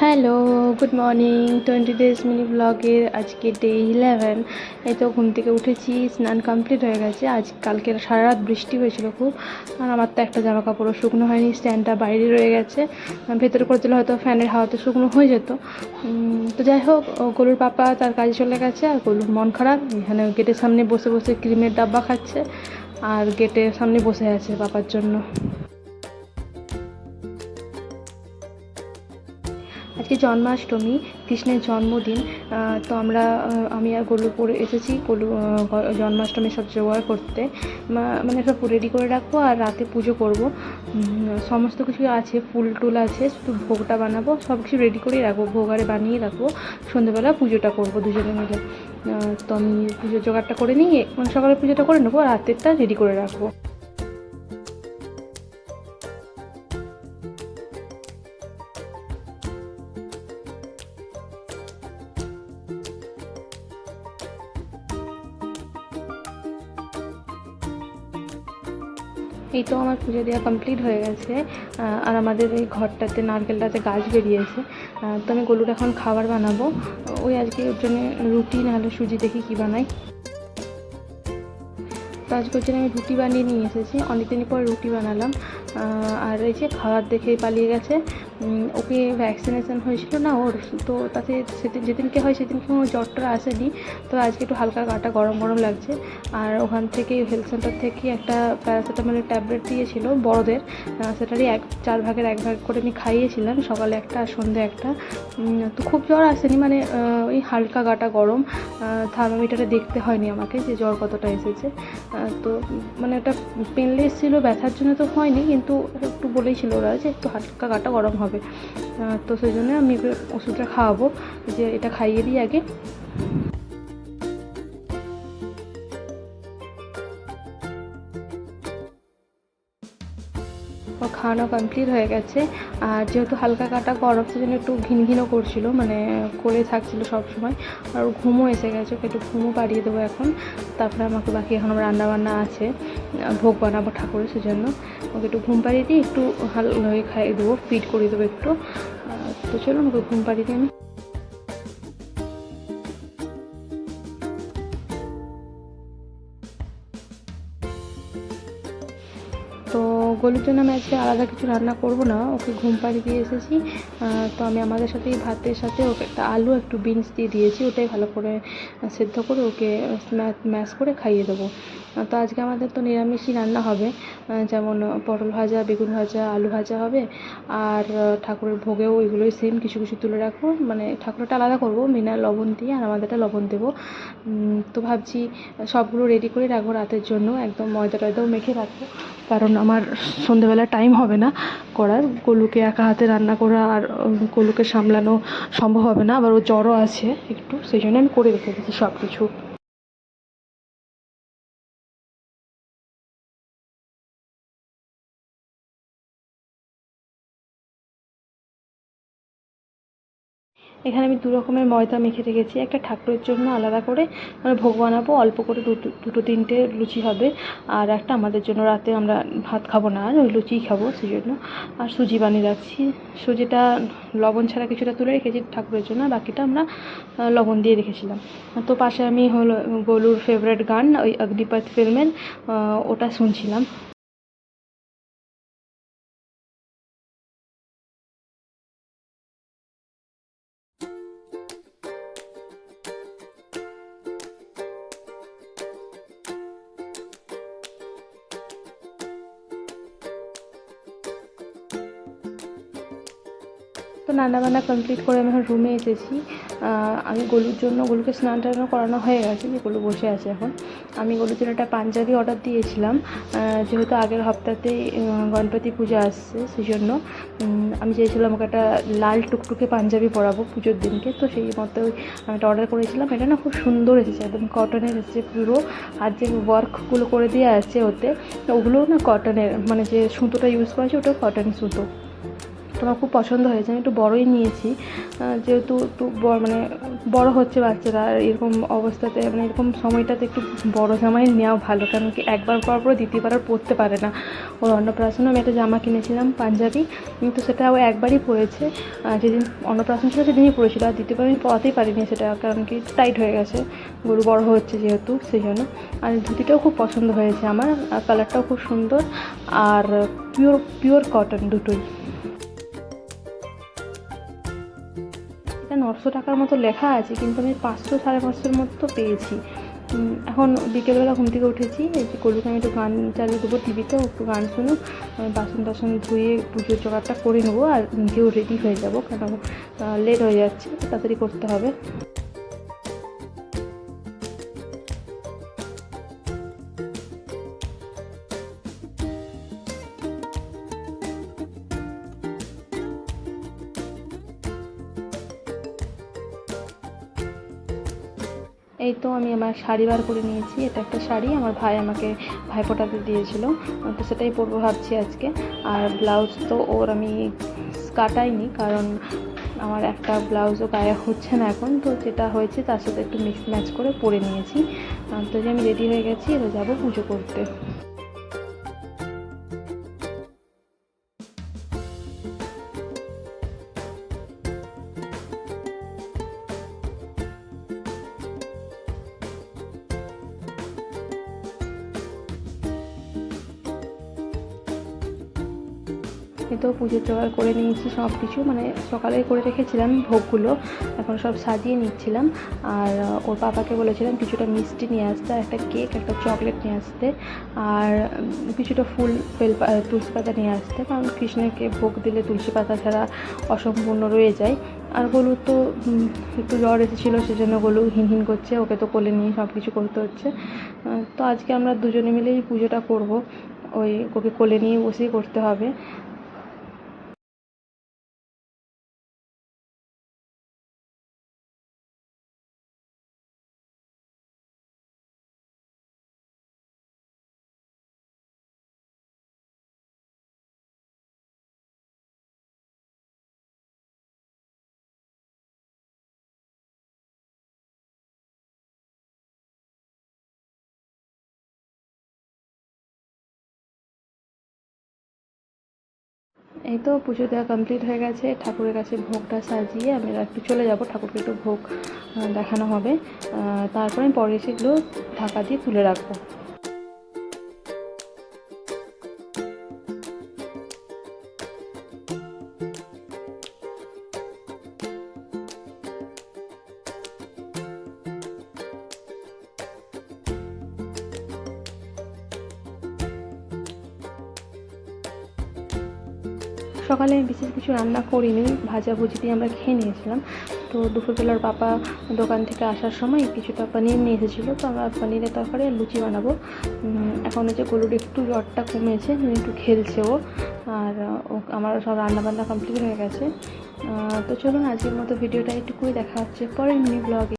Hello, good morning. 20 days mini ব্লগের আজকে day 11। এই তো ঘুম থেকে উঠেছি, স্নান কমপ্লিট হয়ে গেছে। কালকে সারা রাত বৃষ্টি হয়েছিল খুব, আর আমার তো একটা জামা কাপড়ও শুকনো হয়নি, স্ট্যান্ডটা বাইরে রয়ে গেছে। ভেতরে করে দিলে হয়তো ফ্যানের হাওয়াতে শুকনো হয়ে যেত। তো যাই হোক, গলুর পাপা তার কাজে চলে গেছে, আর গলুর মন খারাপ, এখানে গেটের সামনে বসে বসে ক্রিমের ডাব্বা খাচ্ছে, আর গেটের সামনে বসে আছে পাপার জন্য। আজকে জন্মাষ্টমী, কৃষ্ণের জন্মদিন। তো আমি আর গোলু পরে এসেছি জন্মাষ্টমীর সব জোগাড় করতে। মানে সব রেডি করে রাখবো, আর রাতে পুজো করব। সমস্ত কিছু আছে, ফুল টুল আছে, শুধু ভোগটা বানাবো, সব কিছু রেডি করেই রাখবো, ভোগ আরে বানিয়ে রাখবো। সন্ধ্যেবেলা পুজোটা করবো দুজনে মিলে। তো আমি পুজোর জোগাড়টা করে নিয়ে মানে সকালে পুজোটা করে নেবো, আর রাতেরটা রেডি করে রাখবো। এই তো আমার পুজো দেওয়া কমপ্লিট হয়ে গেছে। আর আমাদের এই ঘরটাতে নারকেলটাতে গাছ বেরিয়েছে। তো আমি গলুর এখন খাবার বানাবো। ওই আজকে ওর জন্য রুটি নাহলে সুজি দেখি কী বানাই। তো আজকে ওর জন্য আমি রুটি বানিয়ে নিয়ে এসেছি, অনেকদিন পর রুটি বানালাম। আর এই যে খাবার দেখেই পালিয়ে গেছে। ওকে ভ্যাকসিনেশন হয়েছিল না ওর, তো তাতে যেদিনকে হয় সেদিনকে কোনো জ্বরটা আসেনি। তো আজকে একটু হালকা গাটা গরম গরম লাগছে। আর ওখান থেকে হেলথ সেন্টার থেকে একটা প্যারাসিটামলের ট্যাবলেট দিয়েছিল বড়দের, সেটারই 4 ভাগের 1 ভাগ করে আমি খাইয়েছিলাম, সকালে একটা আর সন্ধ্যে একটা। তো খুব জ্বর আসেনি, মানে ওই হালকা গাটা গরম। থার্মোমিটারে দেখতে হয়নি আমাকে যে জ্বর কতটা এসেছে। তো মানে ওটা পেনলেস ছিল, ব্যথার জন্য তো হয়নি, কিন্তু একটু বলেইছিল ওরা যে একটু হালকা গাটা গরম হবে। তো সেই জন্য আমি ওষুধটা খাওয়াবো, যে এটা খাইয়ে দিই আগে। ও খাওয়ানো কমপ্লিট হয়ে গেছে। আর যেহেতু হালকা কাটা গরম, সেজন্য একটু ঘিনঘিনও করছিল, মানে করে থাকছিল সব সময়। আর ঘুমও এসে গেছে, ওকে একটু ঘুমও পাড়িয়ে দেবো এখন। তারপরে আমাকে বাকি এখন রান্নাবান্না আছে, ভোগ বানাবো ঠাকুরের, সেজন্য ওকে একটু ঘুম পাড়িয়ে দিয়ে একটু হয়ে খাইয়ে দেবো, ফিড করিয়ে দেবো একটু। তো চলুন ওকে ঘুম পাড়িয়ে দিই আমি। তো গলুর জন্য আমি আজকে আলাদা কিছু রান্না করব না, ওকে ঘুম পাড়িয়ে দিয়ে এসেছি। তো আমি আমাদের সাথে ভাতের সাথে ওকে একটা আলু একটু বিনস দিয়ে দিয়েছি, ওটাই ভালো করে সেদ্ধ করে ওকে ম্যাশ করে খাইয়ে দেবো। তো আজকে আমাদের তো নিরামিষই রান্না হবে, যেমন পটল ভাজা, বেগুন ভাজা, আলু ভাজা হবে। আর ঠাকুরের ভোগেও ওইগুলোই সেম কিছু কিছু তুলে রাখবো, মানে ঠাকুরটা আলাদা করবো বিনা লবণ দিয়ে, আর আমাদেরটা লবণ দেবো। তো ভাবছি সবগুলো রেডি করে রাখবো রাতের জন্য, একদম ময়দা টয়দাও মেখে রাখবো, কারণ আমার সন্ধেবেলা টাইম হবে না করার। গোলুকে একা হাতে রান্না করা আর গোলুকে সামলানো সম্ভব হবে না, আবার ও জ্বরও আছে একটু, সেই জন্য আমি করে রেখে দিচ্ছি সব কিছু। এখানে আমি 2 রকমের ময়দা মেখে রেখেছি, একটা ঠাকুরের জন্য আলাদা করে মানে ভোগ বানাবো, অল্প করে দুটো তিনটে লুচি হবে। আর একটা আমাদের জন্য, রাতে আমরা ভাত খাবো না, আর ওই লুচিই খাবো সেই জন্য। আর সুজি বানিয়ে রাখছি, সুজিটা লবণ ছাড়া কিছুটা তুলে রেখেছি ঠাকুরের জন্য, বাকিটা আমরা লবণ দিয়ে রেখেছিলাম। তো পাশে আমি হলো গোলুর ফেভারিট গান, ওই অগ্নিপথ ফিল্মের, ওটা শুনছিলাম। তো রান্নাবান্না কমপ্লিট করে আমি এখন রুমে এসেছি। আমি গলুকে স্নান টান করানো হয়ে গেছে, যে গলু বসে আছে এখন। আমি গলুর জন্য একটা পাঞ্জাবি অর্ডার দিয়েছিলাম, যেহেতু আগের হপ্তাতেই গণপতি পূজা আসছে, সেই জন্য আমি চেয়েছিলাম ওকে একটা লাল টুকটুকে পাঞ্জাবি পরাবো পুজোর দিনকে। তো সেই মতো আমি একটা অর্ডার করেছিলাম, এটা না খুব সুন্দর এসেছে, একদম কটনের এসেছে পুরো। আর যে ওয়ার্কগুলো করে দেওয়া আছে ওতে, ওগুলোও না কটনের, মানে যে সুতোটা ইউজ করা আছে ওটাও কটন সুতো। তো আমার খুব পছন্দ হয়েছে। আমি একটু বড়ই নিয়েছি, যেহেতু একটু মানে বড় হচ্ছে বাচ্চারা, আর এরকম অবস্থাতে মানে এরকম সময়টাতে একটু বড় জামাই নেওয়া ভালো, কারণ কি একবার পরার পর দ্বিতীয়বার আর পরতে পারে না। ওর অন্নপ্রাশনে আমি একটা জামা কিনেছিলাম পাঞ্জাবি, কিন্তু সেটা ও একবারই পরেছে, যেদিন অন্নপ্রাশন ছিল সেদিনই পরেছিল, আর দ্বিতীয়বার আমি পরাতেই পারিনি সেটা, কারণ কি টাইট হয়ে গেছে, গরু বড় হচ্ছে যেহেতু সেই জন্য। আর ধুতিটাও খুব পছন্দ হয়েছে আমার, আর কালারটাও খুব সুন্দর, আর পিওর কটন দুটোই। এটা 900 টাকার মতো লেখা আছে, কিন্তু আমি 500 550-এর মতো পেয়েছি। এখন বিকেলবেলা ঘুম থেকে উঠেছি, এই যে কলুকে আমি একটু গান চালিয়ে দেবো টিভিতেও, একটু গান শুনুক, বাসন টাসন ধুয়ে পুজোর জোগাড়টা করে নেবো, আর নিজেও রেডি হয়ে যাবো, কারণ লেট হয়ে যাচ্ছে, তাড়াতাড়ি করতে হবে। এই তো আমি আমার শাড়ি বার করে নিয়েছি, এটা একটা শাড়ি আমার ভাই আমাকে ভাইফোঁটাতে দিয়েছিল, তো সেটাই পরবো ভাবছি আজকে। আর ব্লাউজ তো ওর আমি কাটাইনি, কারণ আমার একটা ব্লাউজও গায়ে হচ্ছে না এখন, তো যেটা হয়েছে তার সাথে একটু মিক্স ম্যাচ করে পরে নিয়েছি। তো যে আমি রেডি হয়ে গেছি, এবার যাবো পুজো করতে। এই তো পুজোর জোগাড় করে নিয়েছি সব কিছু, মানে সকালেই করে রেখেছিলাম ভোগগুলো, এখন সব সাজিয়ে নিচ্ছিলাম। আর ওর পাপাকে বলেছিলাম কিছুটা মিষ্টি নিয়ে আসতে, আর একটা কেক, একটা চকলেট নিয়ে আসতে, আর কিছুটা ফুল তুলসী পাতা নিয়ে আসতে, কারণ কৃষ্ণকে ভোগ দিলে তুলসী পাতা ছাড়া অসম্পূর্ণ রয়ে যায়। আর গোলু তো একটু জ্বর এসেছিলো, সেজন্য গোলু হিনহিন করছে, ওকে তো কোলে নিয়ে সব কিছু করতে হচ্ছে। তো আজকে আমরা দুজনে মিলেই পুজোটা করব, ওকে কোলে নিয়ে বসেই করতে হবে। এই তো পুজো দেওয়া কমপ্লিট হয়ে গেছে, ঠাকুরের কাছে ভোগটা সাজিয়ে আমি একটু চলে যাব, ঠাকুরকে একটু ভোগ দেখানো হবে, তারপরে আমি পরে সেগুলো ঢাকা দিয়ে তুলে রাখবো। সকালে বিশেষ কিছু রান্না করিনি, ভাজাভুজি দিয়ে আমরা খেয়ে নিয়েছিলাম। তো দুপুরবেলার পাপা দোকান থেকে আসার সময় কিছুটা পনির নিয়ে এসেছিলো, তো আমরা পনিরের তরকারি আর লুচি বানাবো। এখন হচ্ছে গরুর একটু জ্বরটা কমেছে, একটু খেলছে ও, আর আমার সব রান্নাবান্না কমপ্লিট হয়ে গেছে। তো চলুন আজকের মতো ভিডিওটা একটুকুই, দেখা হচ্ছে পরের মিনি ব্লগে।